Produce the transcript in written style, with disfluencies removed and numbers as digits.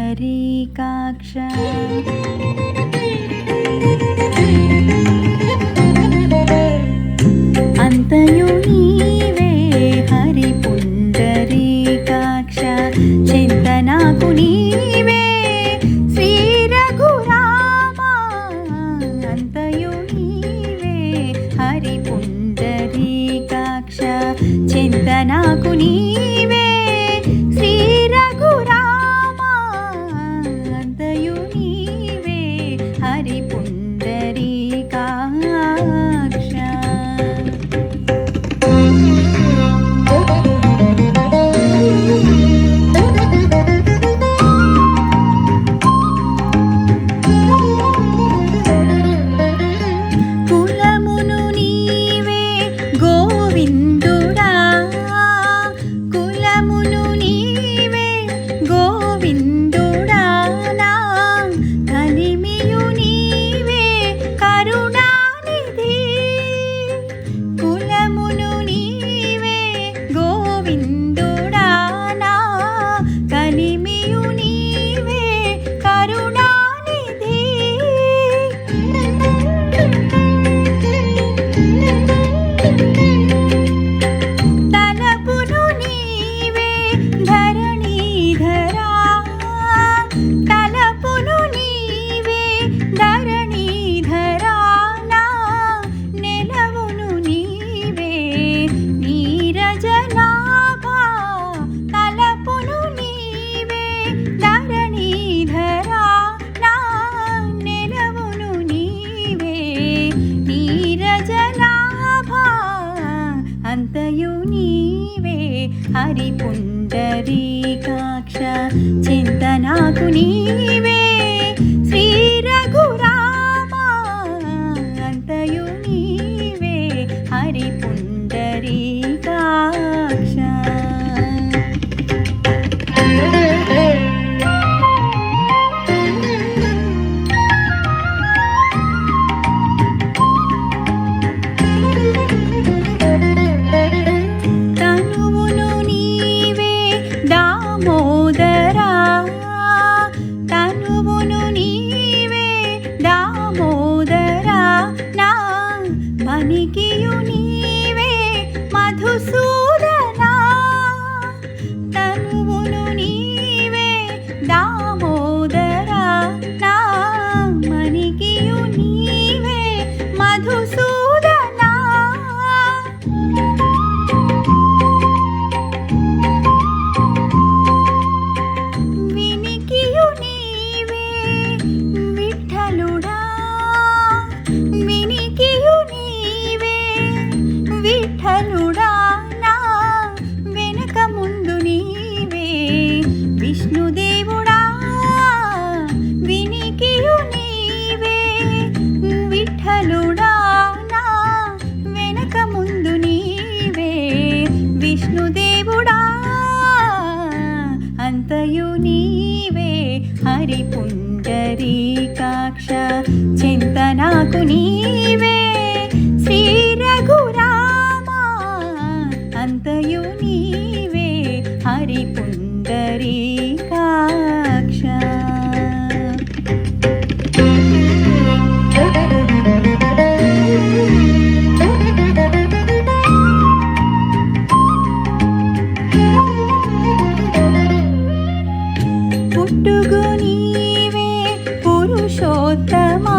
పుండరీకాక్ష అంతయు నీవే హరి పుండరీకాక్ష చింతనాకు నీవే శ్రీ రఘురామ అంతయు నీవే హరి పుండరీకాక్ష చింతనాకు నీవే శ్రీ రఘురామ అంతయు నీవే హరి పుండరీకాక్ష కులమును నీవే గోవిందుడా కులమును నీవే గోవిందుడా నా కలిమియు నీవే కరుణానిధి కులమును నీవే గోవిందుడా నా కలిమియు నీవే కరుణానిధి తలపును నీవే ధరణీధరా తలపును నీవే ధరణీధరా నా నెలవును నీవే నీరజనాభా తలపును నీవే ధరణీధరా నా నెలవును నీవే నీరజనాభా అంతయు నీవే హరి పుండరీకాక్ష చింతనాకు నీవే శ్రీ రఘురామ అంతయు నీవే హరి పుండరీకాక్ష తనువును నీవే దామోదరా తనువును నీవే దామోదరా నా మణికియు నీవే మధుసూదనా తనువును నీవే దామోదరా నా మణికియు నీవే మధుసూదనా వినికియు నీవే విఠలుడా వినికియు నీవే విఠలుడా నా వెనుక ముందు నీవే విష్ణుదేవుడా వినికియు నీవే విఠలుడా నా వెనుక ముందు నీవే విష్ణుదేవుడా అంతయు నీవే హరి పుండరీకాక్ష చింతనాకు నీవే శ్రీ రఘురామ అంతయు నీవే హరి పుండరీకాక్ష పుట్టుగు నీవే పురుషోత్తమా